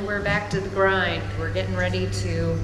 We're back to the grind. We're getting ready to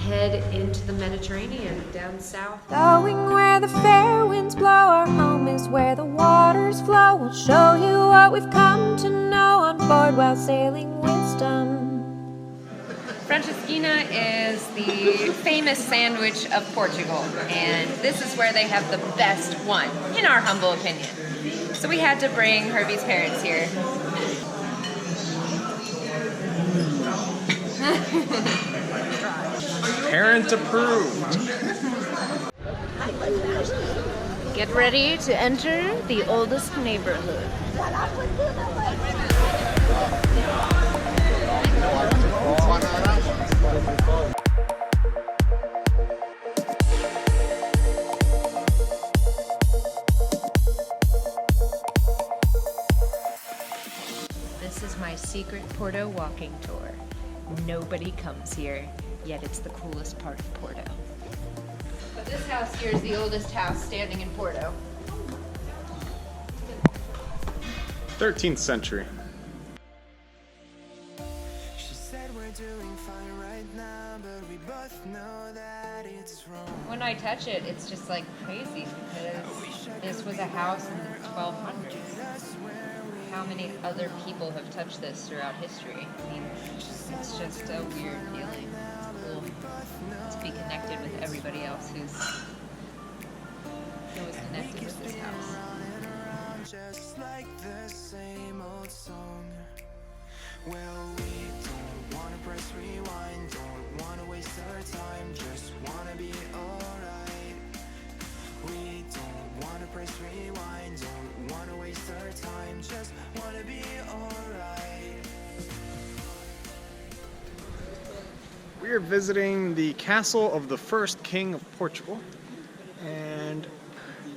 head into the Mediterranean down south. Going where the fair winds blow, our home is where the waters flow. We'll show you what we've come to know on board while sailing wisdom. Francisquina is the famous sandwich of Portugal, and this is where they have the best one, in our humble opinion. So we had to bring Herbie's parents here. Parent approved. Get ready to enter the oldest neighborhood. This is my secret Porto walking tour. Nobody comes here, yet it's the coolest part of Porto. But this house here is the oldest house standing in Porto. 13th century. She said we're doing fine right now, but we both know that it's wrong. When I touch it, it's just like crazy because this was a house in the 1200s. How many other people have touched this throughout history? I mean, it's just a weird feeling. It's cool to be connected with everybody else who was connected with this house. Just like the same old song. Well, we don't wanna press rewind, don't wanna waste our time, just wanna be alright. We don't wanna press rewind, don't wanna waste our time, just wanna be alright. We are visiting the castle of the first king of Portugal, and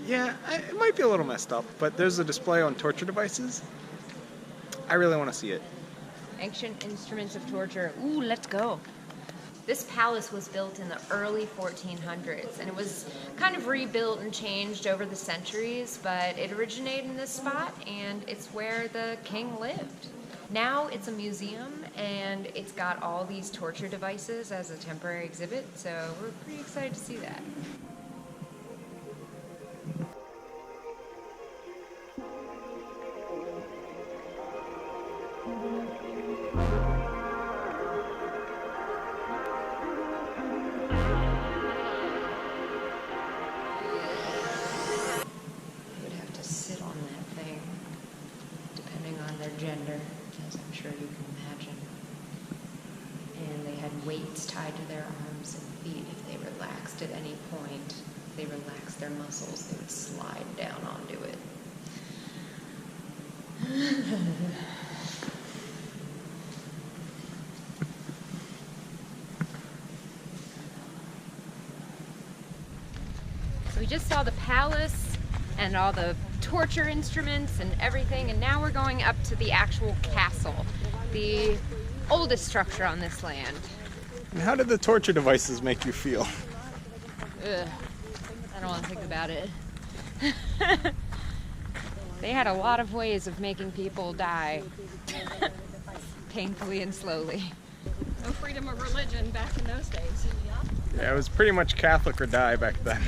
yeah, it might be a little messed up, but there's a display on torture devices. I really want to see it. Ancient instruments of torture. Ooh, let's go. This palace was built in the early 1400s, and it was kind of rebuilt and changed over the centuries, but it originated in this spot, and it's where the king lived. Now it's a museum, and it's got all these torture devices as a temporary exhibit, so we're pretty excited to see that. Gender, as I'm sure you can imagine. And they had weights tied to their arms and feet. If they relaxed at any point, if they relaxed their muscles, they would slide down onto it. So we just saw the palace and all the torture instruments and everything, and now we're going up to the actual castle, the oldest structure on this land. And how did the torture devices make you feel? Ugh, I don't want to think about it. They had a lot of ways of making people die, painfully and slowly. No freedom of religion back in those days. Yeah, it was pretty much Catholic or die back then.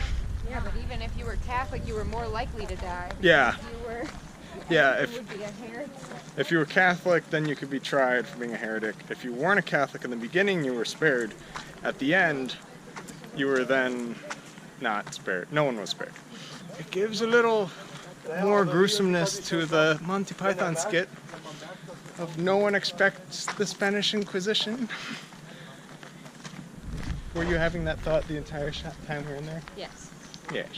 Yeah, but even if you were Catholic, you were more likely to die. Yeah. If you were, Yeah, you would be a heretic. if you were Catholic, then you could be tried for being a heretic. If you weren't a Catholic in the beginning, you were spared. At the end, you were then not spared. No one was spared. It gives a little more gruesomeness to the Monty Python skit of no one expects the Spanish Inquisition. Were you having that thought the entire time we were in there? Yes. Yes.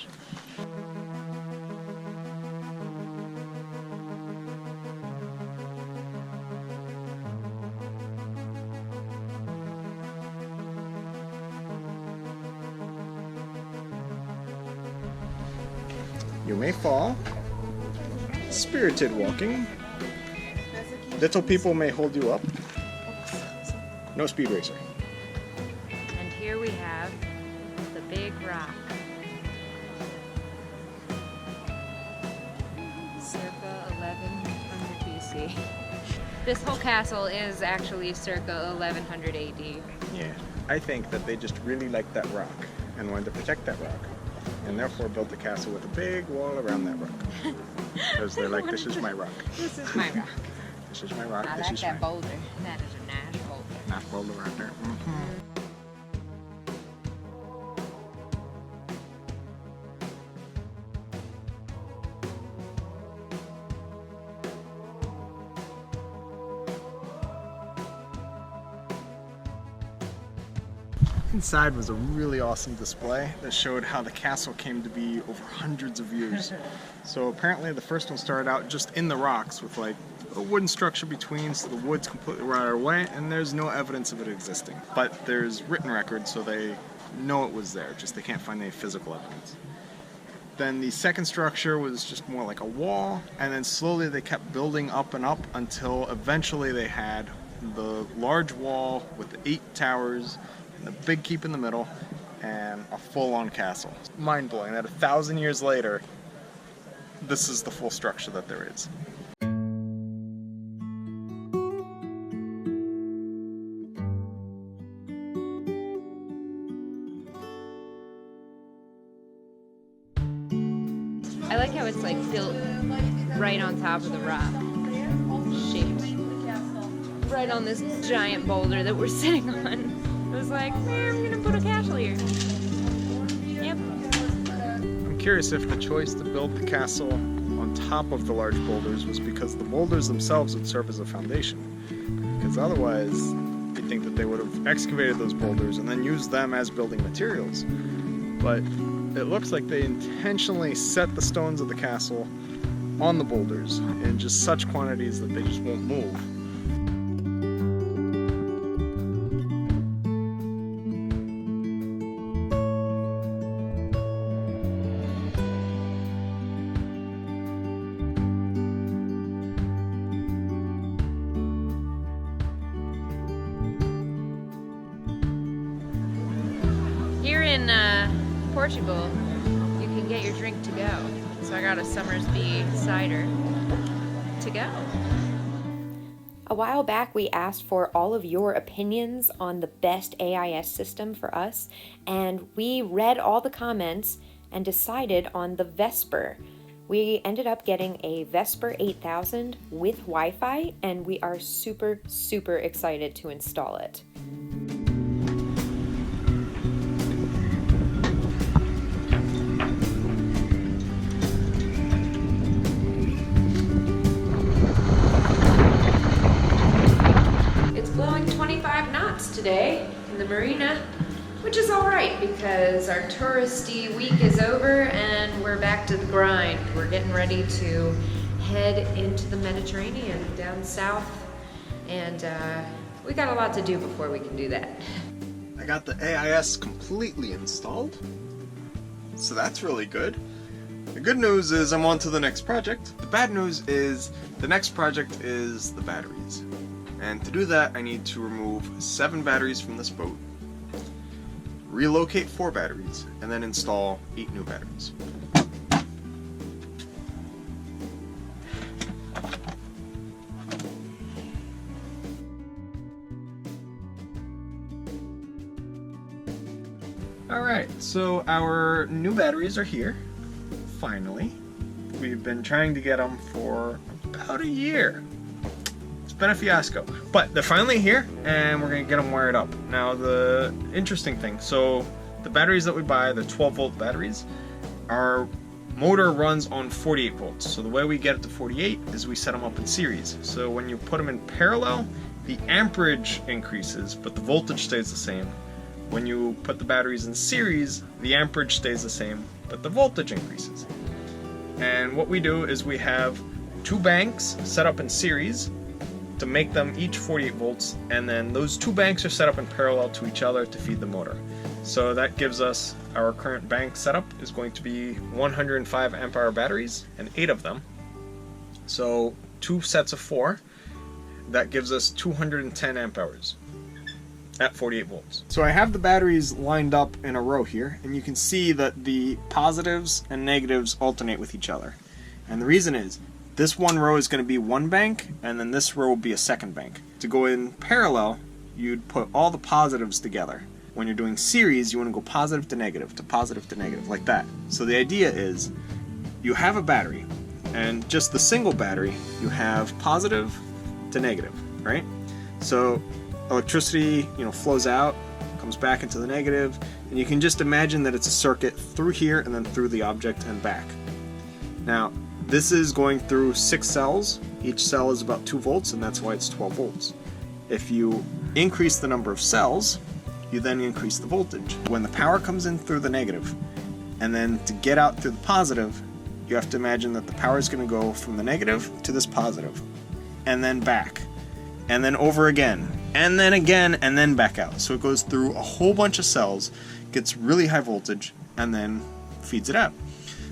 You may fall. Spirited walking. Little people may hold you up. No speed racer. And here we have the big rock. Circa 1100 BC. This whole castle is actually circa 1100 AD. Yeah. I think that they just really liked that rock and wanted to protect that rock, and therefore built the castle with a big wall around that rock. Because they're like, this is my rock. This is my rock. This is my rock. I this like is that my boulder. That is a nice boulder. Not boulder right there. Inside was a really awesome display that showed how the castle came to be over hundreds of years. So apparently the first one started out just in the rocks with like a wooden structure between, so the wood's completely rotted away and there's no evidence of it existing. But there's written records, so they know it was there, just they can't find any physical evidence. Then the second structure was just more like a wall, and then slowly they kept building up and up until eventually they had the large wall with the 8 towers, and the big keep in the middle, and a full-on castle. Mind-blowing that 1,000 years later, this is the full structure that there is. I like how it's like built right on top of the rock. Shaped right on this giant boulder that we're sitting on. I was like, I'm gonna put a castle here. Yep. I'm curious if the choice to build the castle on top of the large boulders was because the boulders themselves would serve as a foundation. Because otherwise, you'd think that they would have excavated those boulders and then used them as building materials. But it looks like they intentionally set the stones of the castle on the boulders in just such quantities that they just won't move. Here in Portugal, you can get your drink to go. So I got a Summersby cider to go. A while back, we asked for all of your opinions on the best AIS system for us, and we read all the comments and decided on the Vesper. We ended up getting a Vesper 8000 with Wi-Fi, and we are super, super excited to install it. Today in the marina, which is all right because our touristy week is over and we're back to the grind. We're getting ready to head into the Mediterranean down south, and we got a lot to do before we can do that. I got the AIS completely installed, so that's really good. The good news is I'm on to the next project. The bad news is the next project is the batteries. And to do that, I need to remove 7 batteries from this boat, relocate 4 batteries, and then install 8 new batteries. Alright, so our new batteries are here, finally. We've been trying to get them for about a year. Been a fiasco, but they're finally here and we're gonna get them wired up. Now the interesting thing, so the batteries that we buy, the 12-volt batteries, our motor runs on 48 volts. So the way we get it to 48 is we set them up in series. So when you put them in parallel, the amperage increases, but the voltage stays the same. When you put the batteries in series, the amperage stays the same, but the voltage increases. And what we do is we have 2 banks set up in series to make them each 48 volts, and then those 2 banks are set up in parallel to each other to feed the motor. So that gives us our current bank setup is going to be 105 amp hour batteries, and 8 of them. So 2 sets of 4, that gives us 210 amp hours at 48 volts. So I have the batteries lined up in a row here, and you can see that the positives and negatives alternate with each other. And the reason is, this one row is going to be one bank, and then this row will be a second bank. To go in parallel, you'd put all the positives together. When you're doing series, you want to go positive to negative, like that. So the idea is, you have a battery, and just the single battery, you have positive to negative, right? So electricity, flows out, comes back into the negative, and you can just imagine that it's a circuit through here and then through the object and back. Now, this is going through 6 cells. Each cell is about 2 volts, and that's why it's 12 volts. If you increase the number of cells, you then increase the voltage. When the power comes in through the negative, and then to get out through the positive, you have to imagine that the power is going to go from the negative to this positive, and then back, and then over again, and then back out. So it goes through a whole bunch of cells, gets really high voltage, and then feeds it out.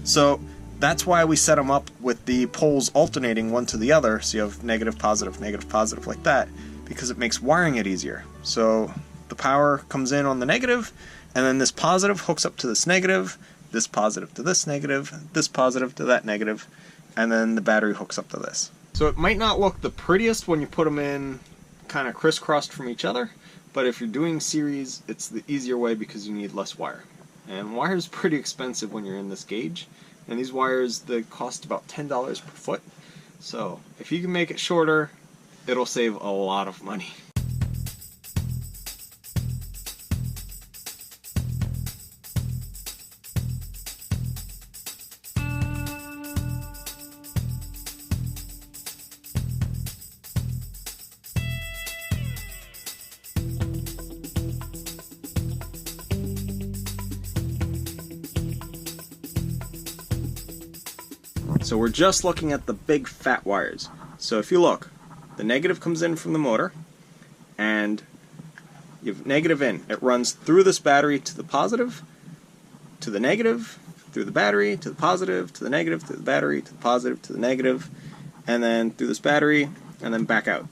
So that's why we set them up with the poles alternating one to the other, so you have negative, positive, like that, because it makes wiring it easier. So the power comes in on the negative, and then this positive hooks up to this negative, this positive to this negative, this positive to that negative, and then the battery hooks up to this. So it might not look the prettiest when you put them in kind of crisscrossed from each other, but if you're doing series, it's the easier way because you need less wire. And wire is pretty expensive when you're in this gauge, and these wires, they cost about $10 per foot. So if you can make it shorter, it'll save a lot of money. So we're just looking at the big fat wires. So if you look, the negative comes in from the motor, and you have negative in. It runs through this battery to the positive, to the negative, through the battery, to the positive, to the negative, to the battery, to the positive, to the negative, and then through this battery, and then back out.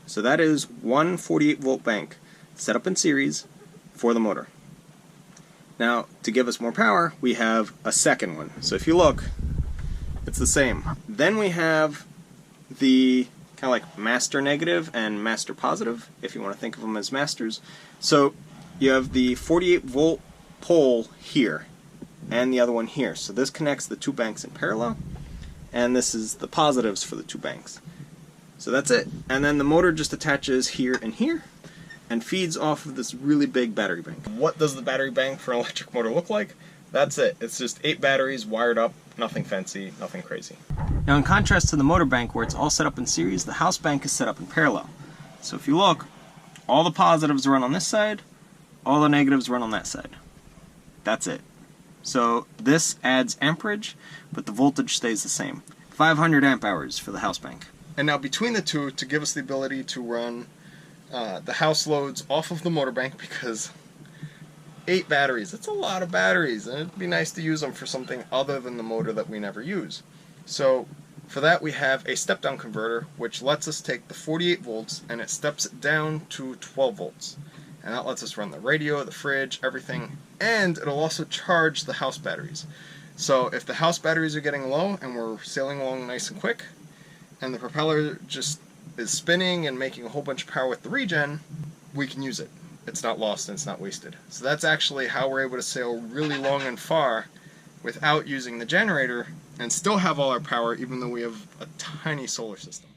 So that is one 48-volt bank set up in series for the motor. Now, to give us more power, we have a second one. So if you look, it's the same. Then we have the kind of like master negative and master positive, if you want to think of them as masters. So you have the 48-volt pole here and the other one here. So this connects the 2 banks in parallel, and this is the positives for the 2 banks. So that's it. And then the motor just attaches here and here and feeds off of this really big battery bank. What does the battery bank for an electric motor look like? That's it. It's just 8 batteries wired up, nothing fancy, nothing crazy. Now, in contrast to the motor bank where it's all set up in series, the house bank is set up in parallel. So if you look, all the positives run on this side, all the negatives run on that side. That's it. So this adds amperage, but the voltage stays the same. 500 amp hours for the house bank. And now between the two, to give us the ability to run the house loads off of the motor bank, because 8 batteries, that's a lot of batteries, and it'd be nice to use them for something other than the motor that we never use. So for that we have a step-down converter, which lets us take the 48 volts and it steps it down to 12 volts. And that lets us run the radio, the fridge, everything, and it'll also charge the house batteries. So if the house batteries are getting low and we're sailing along nice and quick, and the propeller just is spinning and making a whole bunch of power with the regen, we can use it. It's not lost and it's not wasted. So that's actually how we're able to sail really long and far without using the generator and still have all our power, even though we have a tiny solar system.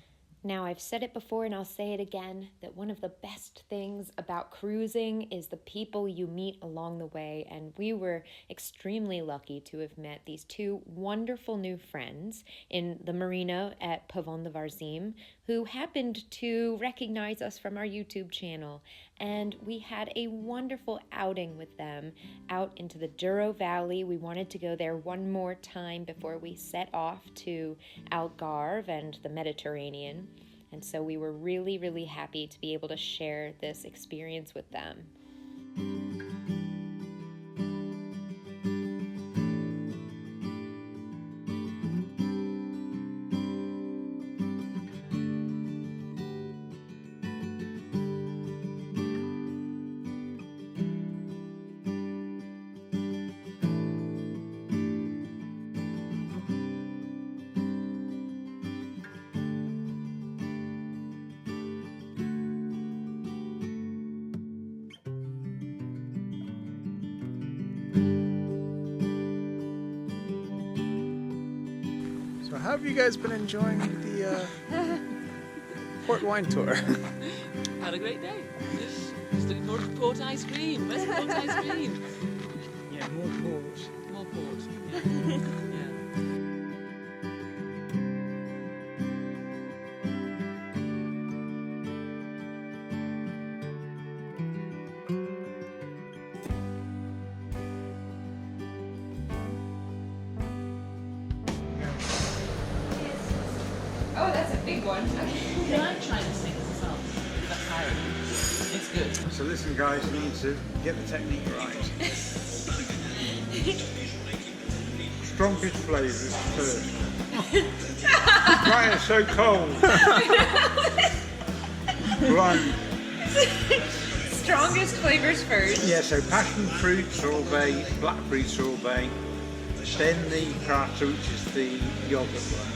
Now, I've said it before and I'll say it again, that one of the best things about cruising is the people you meet along the way, and we were extremely lucky to have met these 2 wonderful new friends in the marina at Povoa de Varzim who happened to recognize us from our YouTube channel, and we had a wonderful outing with them out into the Douro Valley. We wanted to go there one more time before we set off to Algarve and the Mediterranean. And so we were really, really happy to be able to share this experience with them. how have you guys been enjoying the port wine tour? Had a great day. Just looking forward to port ice cream. Where's port ice cream? Yeah, more ports. More port. Yeah. Yeah. Oh, that's a big one. Can I try this thing as well? That's tiring. It's good. So listen guys, you need to get the technique right. Strongest flavours first. Right, it's so cold. Right. Strongest flavors first. Yeah, so passion fruit sorbet, blackberry sorbet, then the craft, which is the yogurt one,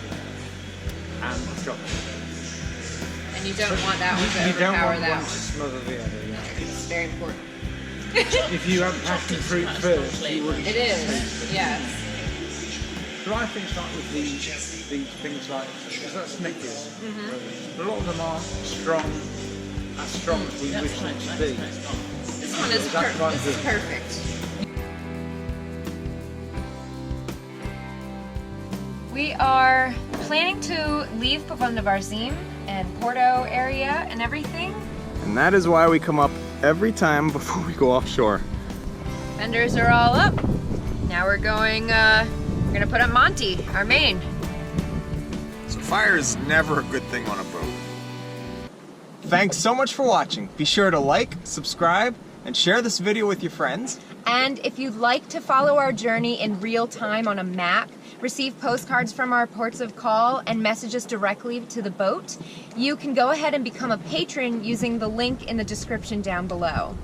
and chocolate. And you don't want that one to You don't overpower want that one one. to smother the other, yeah. It's very important. If you have passion fruit first, you wouldn't. It is, yes. But I think it's like with these things like, because that's Snickers. A lot of them aren't strong, as strong as we wish them to be. This one is That's quite this is good. perfect. We are planning to leave Povoa de Varzim and Porto area and everything. And that is why we come up every time before we go offshore. Fenders are all up. Now we're gonna put up Monty, our main. So fire is never a good thing on a boat. Thanks so much for watching. Be sure to like, subscribe, and share this video with your friends. And if you'd like to follow our journey in real time on a map, receive postcards from our ports of call, and message us directly to the boat, you can go ahead and become a patron using the link in the description down below.